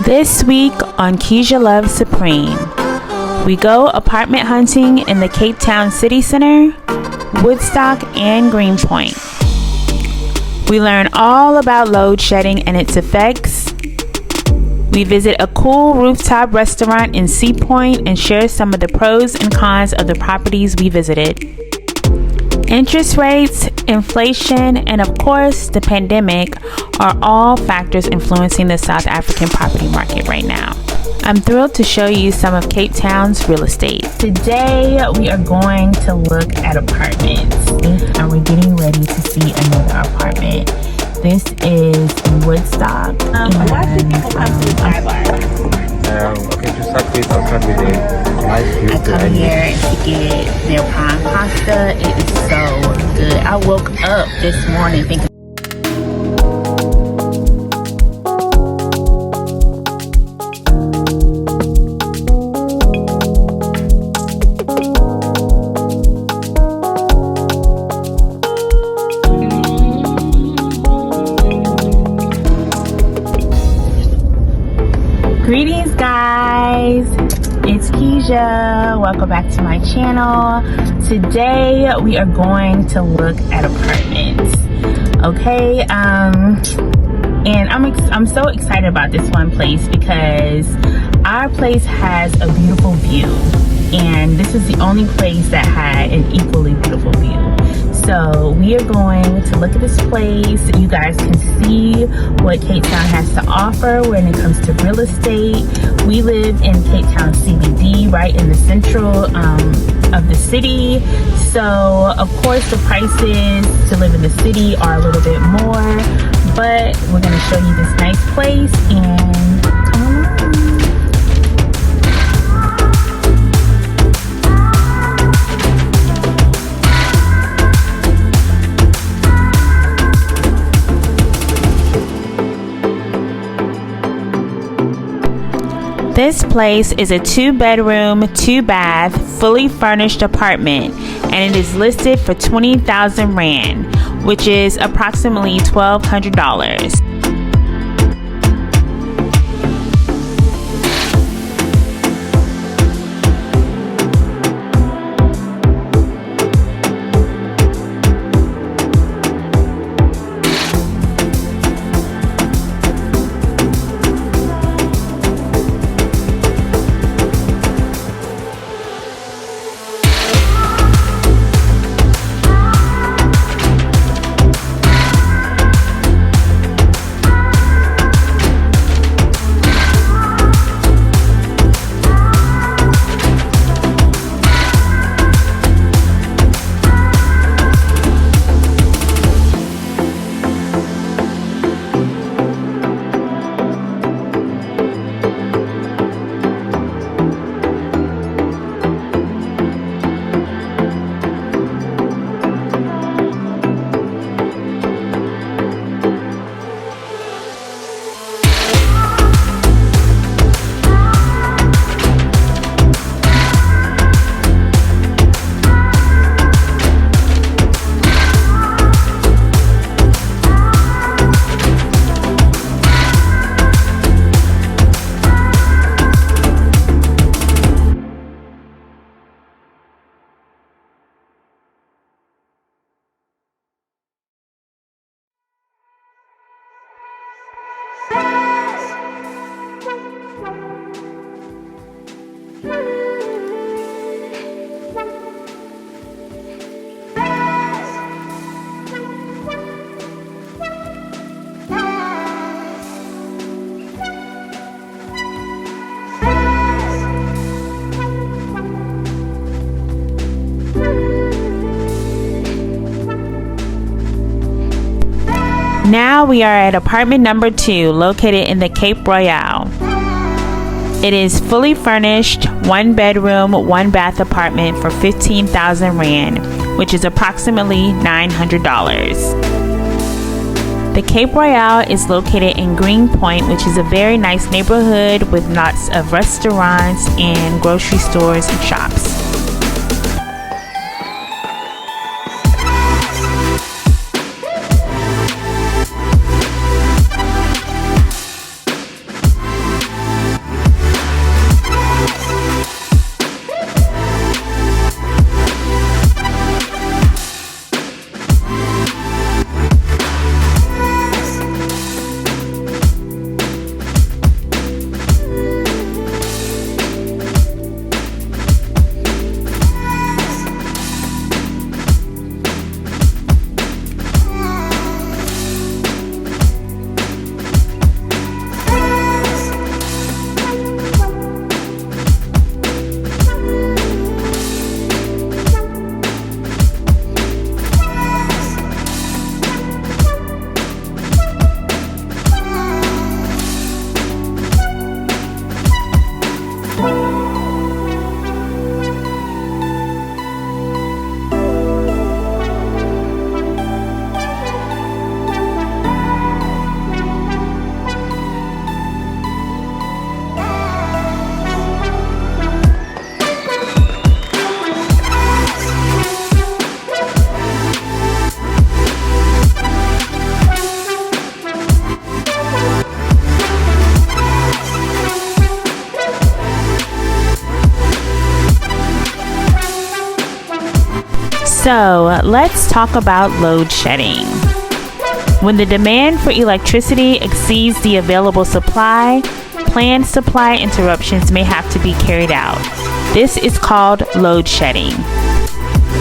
This week on Kezia Love Supreme, we go apartment hunting in the Cape Town City Center, Woodstock, and Greenpoint. We learn all about load shedding and its effects. We visit a cool rooftop restaurant in Sea Point and share some of the pros and cons of the properties we visited. Interest rates, inflation, and of course, the pandemic are all factors influencing the South African property market right now. I'm thrilled to show you some of Cape Town's real estate. Today, we are going to look at apartments, and we're getting ready to see another apartment. This is in Woodstock. Why do people come to the Thai bar? Okay, to start with, I'll start with a nice view. I come here to get their prawn pasta. It is so good. I woke up this morning thinking Greetings guys, it's Kezia. Welcome back to my channel. Today we are going to look at apartments. Okay, and I'm so excited about this one place because our place has a beautiful view, and this is the only place that had an equally beautiful view. So we are going to look at this place. You guys can see what Cape Town has to offer when it comes to real estate. We live in Cape Town CBD, right in the central of the city. So of course the prices to live in the city are a little bit more, but we're going to show you this nice place and come along. This place is a 2-bedroom, 2-bath, fully furnished apartment, and it is listed for 20,000 Rand, which is approximately $1,200. Now we are at apartment number 2, located in the Cape Royale. It is fully furnished, 1-bedroom, 1-bath apartment for 15,000 Rand, which is approximately $900. The Cape Royale is located in Greenpoint, which is a very nice neighborhood with lots of restaurants and grocery stores and shops. So let's talk about load shedding. When the demand for electricity exceeds the available supply, planned supply interruptions may have to be carried out. This is called load shedding.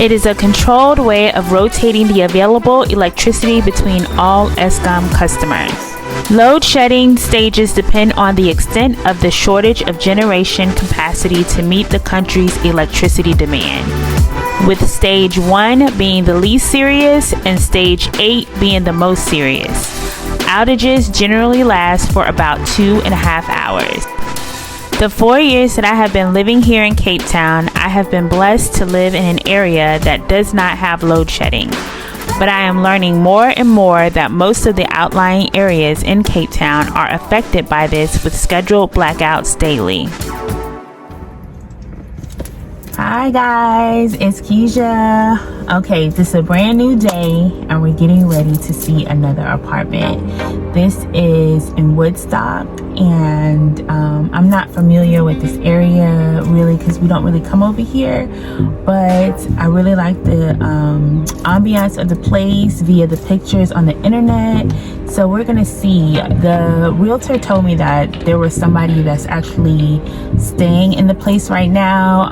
It is a controlled way of rotating the available electricity between all ESCOM customers. Load shedding stages depend on the extent of the shortage of generation capacity to meet the country's electricity demand, with stage 1 being the least serious and stage 8 being the most serious. Outages generally last for about 2.5 hours. The 4 years that I have been living here in Cape Town, I have been blessed to live in an area that does not have load shedding. But I am learning more and more that most of the outlying areas in Cape Town are affected by this with scheduled blackouts daily. Hi guys, it's Kezia. Okay, this is a brand new day and we're getting ready to see another apartment. This is in Woodstock, and I'm not familiar with this area really because we don't really come over here, but I really like the ambiance of the place via the pictures on the internet. So we're gonna see. The realtor told me that there was somebody that's actually staying in the place right now,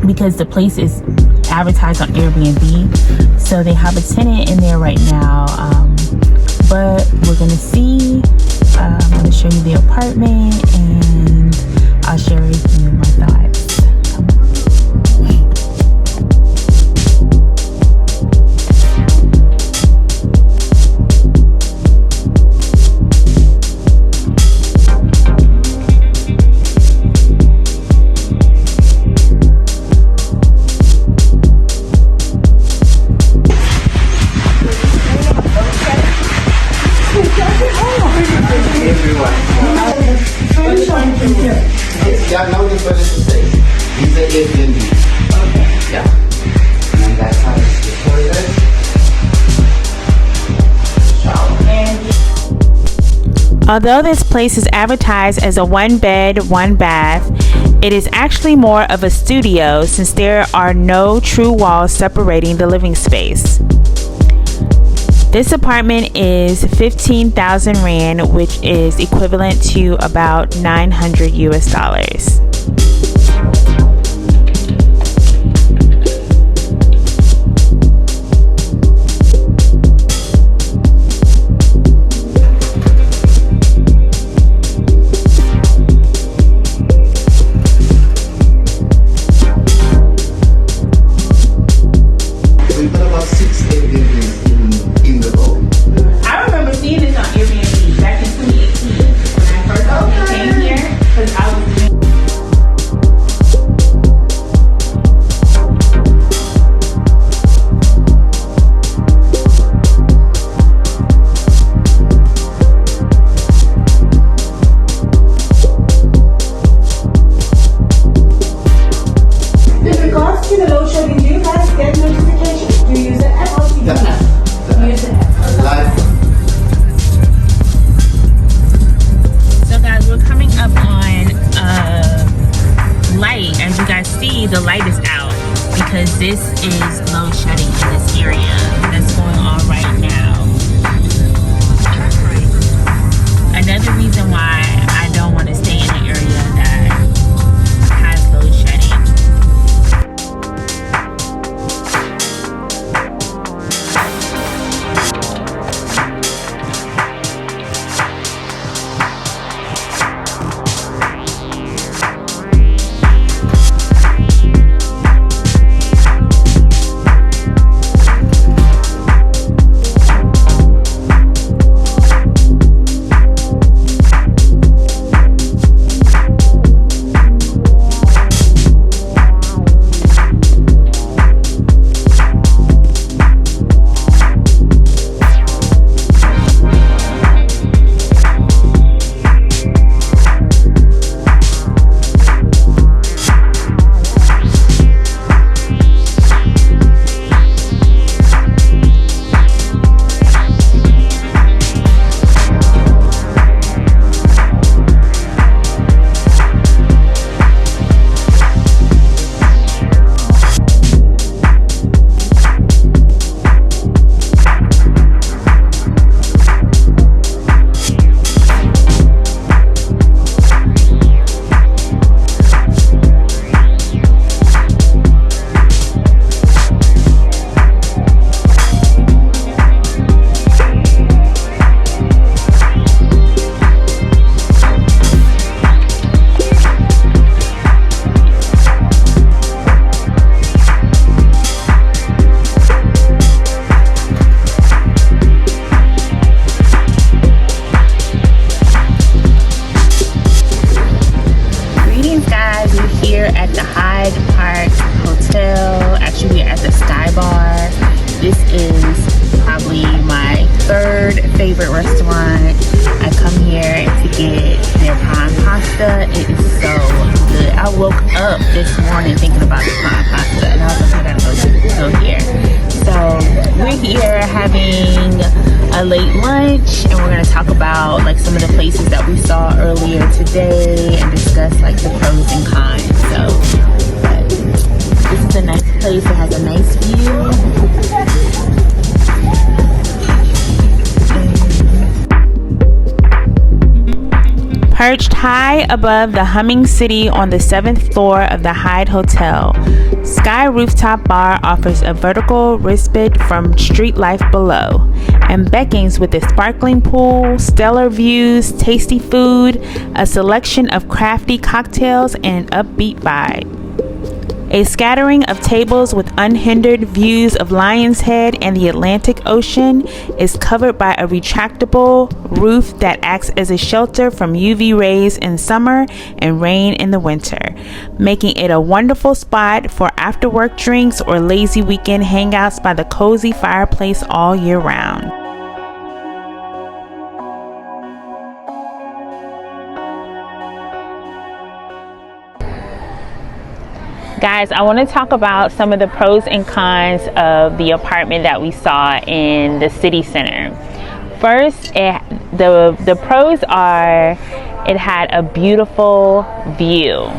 because the place is advertised on Airbnb, so they have a tenant in there right now, but we're gonna see. I'm gonna show you the apartment and I'll share with you my thoughts. Yeah, no difference to say. These are Ethiopian. Okay. Yeah. And that's how it's the toilet. Although this place is advertised as a 1-bed, 1-bath, it is actually more of a studio since there are no true walls separating the living space. This apartment is 15,000 Rand, which is equivalent to about 900 US dollars. We put about 6 Airbnbs in the row. I remember seeing this on Airbnb back in 2018 when I first came here, because I was doing. In regards to the load shedding, do you guys get notifications? Do you use the app or do you use the app? Live. So guys, we're coming up on light. As you guys see, the light is out because this is load shedding in this area that's going on right now. Another reason why I don't want to stay in an area that has load shedding. favorite restaurant. I come here to get their prawn pasta. It is so good. I woke up this morning thinking about the prawn pasta, and I was like, I gotta go here. So we're here having a late lunch, and we're gonna talk about like some of the places that we saw earlier today and discuss like the pros and cons. So this is a nice place. It has a nice view. Perched high above the humming city on the 7th floor of the Hyde Hotel, Sky Rooftop Bar offers a vertical respite from street life below and beckons with a sparkling pool, stellar views, tasty food, a selection of crafty cocktails, and an upbeat vibe. A scattering of tables with unhindered views of Lion's Head and the Atlantic Ocean is covered by a retractable roof that acts as a shelter from UV rays in summer and rain in the winter, making it a wonderful spot for after-work drinks or lazy weekend hangouts by the cozy fireplace all year round. Guys, I want to talk about some of the pros and cons of the apartment that we saw in the city center. First, the pros are it had a beautiful view,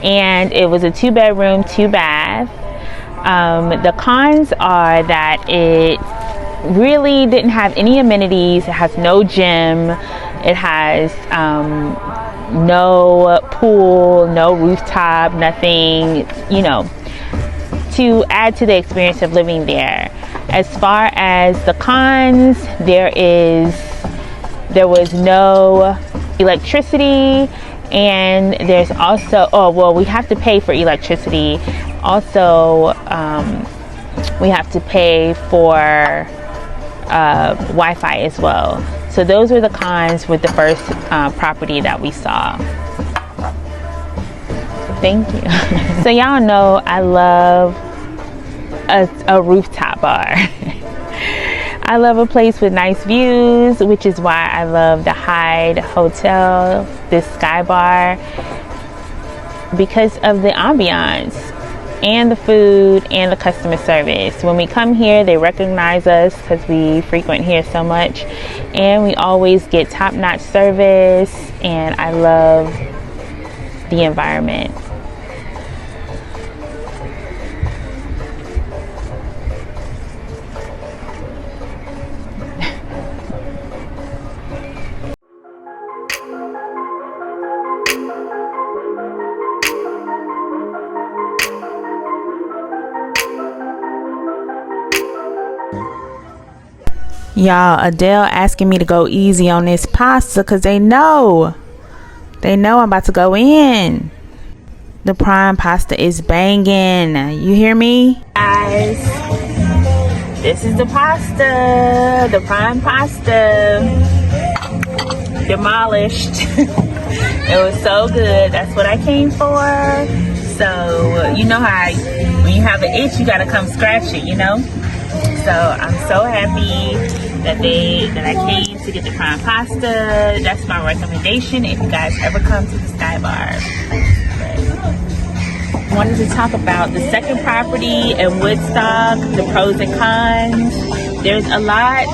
and it was a 2-bedroom, 2-bath. The cons are that it really didn't have any amenities. It has no gym. It has no pool, no rooftop, nothing, you know, to add to the experience of living there. As far as the cons, there was no electricity, and there's also, we have to pay for electricity. Also, we have to pay for Wi-Fi as well. So those were the cons with the first property that we saw. Thank you. So y'all know I love a rooftop bar. I love a place with nice views, which is why I love the Hyde Hotel, this Sky Bar, because of the ambiance and the food and the customer service. When we come here, they recognize us because we frequent here so much, and we always get top-notch service, and I love the environment. Y'all, Adele asking me to go easy on this pasta because they know I'm about to go in. The prawn pasta is banging. You hear me? Guys, this is the pasta, the prawn pasta. Demolished. It was so good. That's what I came for. So, you know how when you have an itch, you gotta come scratch it, you know? So I'm so happy that I came to get the prawn pasta. That's my recommendation if you guys ever come to the Sky Bar. I wanted to talk about the second property in Woodstock, the pros and cons. There's a lot.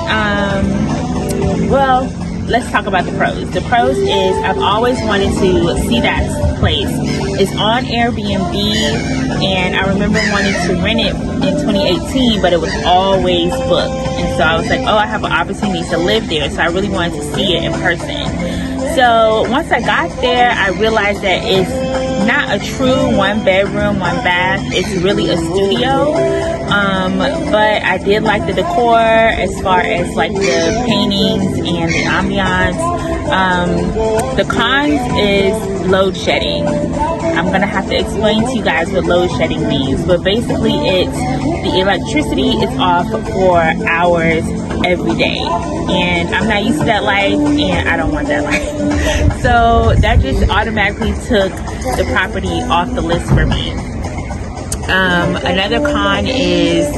Well, let's talk about the pros. The pros is I've always wanted to see that place. It's on Airbnb, and I remember wanting to rent it in 2018, but it was always booked. And so I was like, oh, I have an opportunity to live there. So I really wanted to see it in person. So once I got there, I realized that it's not a true 1-bedroom, 1-bath. It's really a studio. But I did like the decor as far as like the paintings and the ambiance. The cons is load shedding. I'm gonna have to explain to you guys what load shedding means, but basically it's the electricity is off for hours every day, and I'm not used to that life, and I don't want that life. So that just automatically took the property off the list for me. Another con is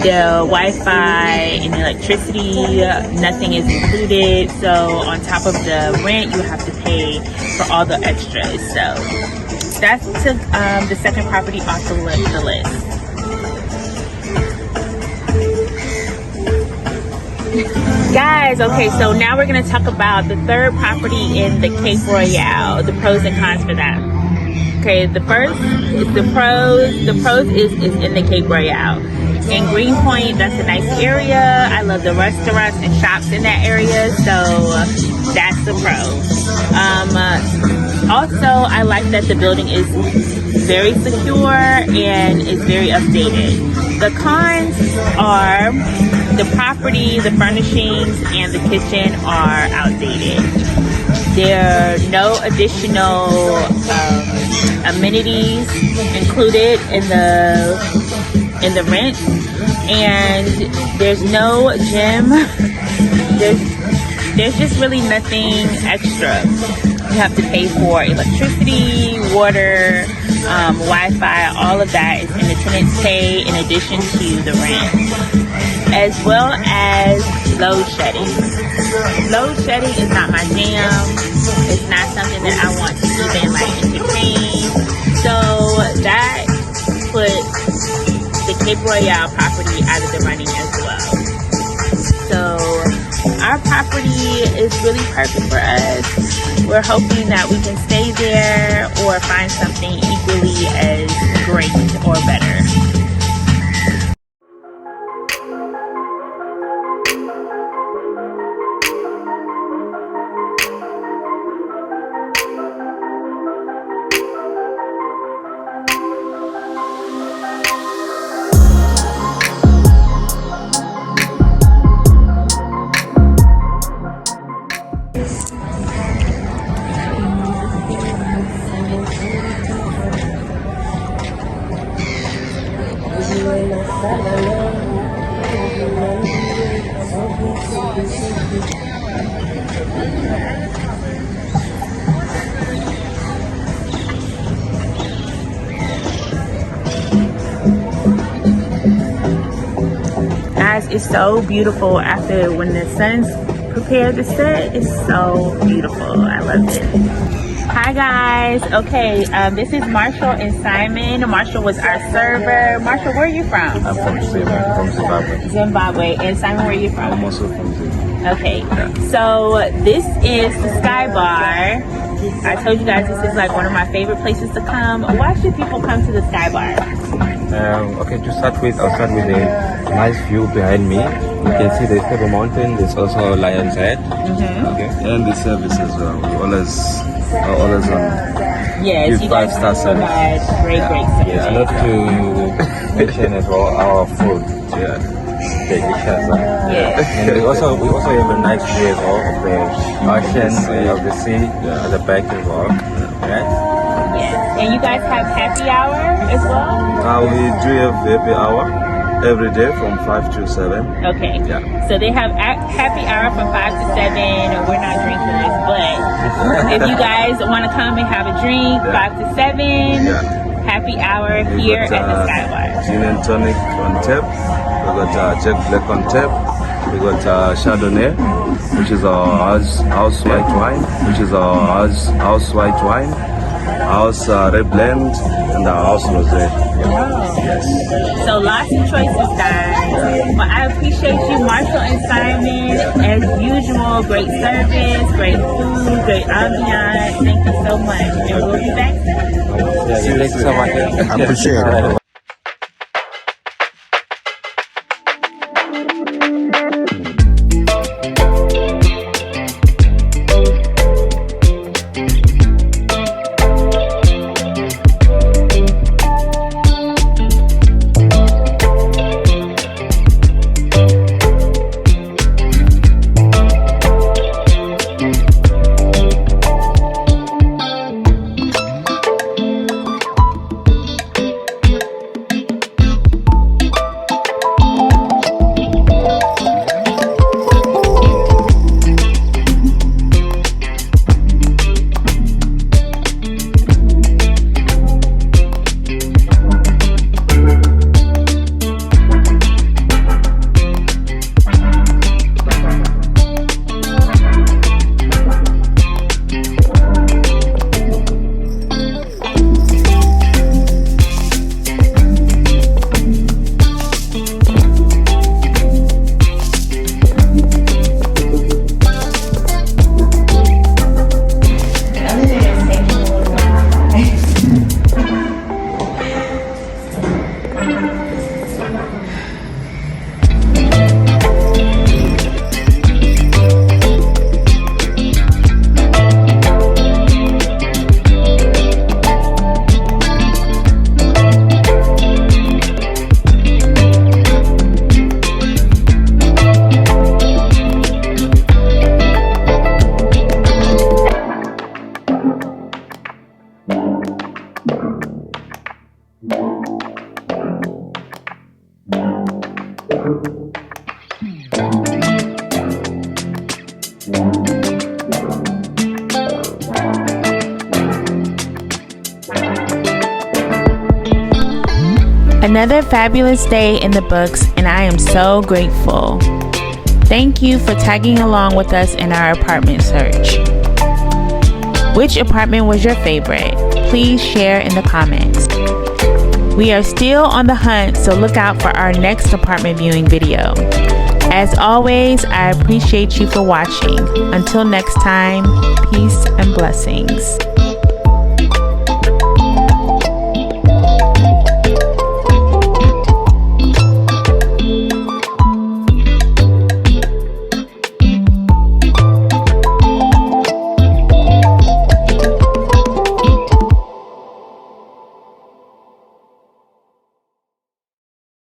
the Wi-Fi and electricity. Nothing is included. So on top of the rent, you have to pay for all the extras. So that's the second property off the list. Guys, okay, so now we're going to talk about the third property in the Cape Royale, the pros and cons for that. Okay, the first is the pros. The pros is in the Cape Royale. In Greenpoint, that's a nice area. I love the restaurants and shops in that area, so that's the pro. Also, I like that the building is very secure and is very updated. The cons are the property, the furnishings, and the kitchen are outdated. There are no additional amenities included in the rent, and there's no gym. There's just really nothing extra. You have to pay for electricity, water, Wi-Fi, all of that is in the tenant's pay in addition to the rent, as well as load shedding. Load shedding is not my jam. It's not something that I want to even entertain. So that put the Cape Royale property out of the running as well. So our property is really perfect for us. We're hoping that we can stay there or find something equally as great or better. Guys, it's so beautiful after when the sun's prepared to set. It's so beautiful. I love it. Hi guys. Okay, this is Marshall and Simon. Marshall was our server. Marshall, where are you from? I'm from Zimbabwe. Zimbabwe. And Simon, where are you from? I'm also from Zimbabwe. Okay, so this is the Sky Bar. I told you guys this is like one of my favorite places to come. Why should people come to the Sky Bar? Okay, to start with, I'll start with a nice view behind me. You can see the Table Mountain. There's also Lion's Head. Okay, and the service as well. We always on. Yes, you guys provide great service. Yeah, I love to mention as well our food. Yeah, delicious. And we also have a nice view as well of the ocean, of the sea at the back as well. Right? Yes, and you guys have happy hour as well? We do have happy hour every day from 5 to 7. Okay. Yeah. So they have happy hour from 5 to 7. We're not drinking this, but if you guys want to come and have a drink, 5 to 7, happy hour here at the Sky Bar. Gin and tonic on tap. We got Jack Black on tap. We got Chardonnay, which is our house white wine, house white wine, house red blend, and the house rosé. Yes. So lots of choices, guys. Well, I appreciate you, Marshall and Simon. As usual, great service, great food, great ambiance. Thank you so much. And we'll be back soon. Thank you so much. I appreciate it. Another fabulous day in the books, and I am so grateful. Thank you for tagging along with us in our apartment search. Which apartment was your favorite? Please share in the comments. We are still on the hunt, so look out for our next apartment viewing video. As always, I appreciate you for watching. Until next time, peace and blessings.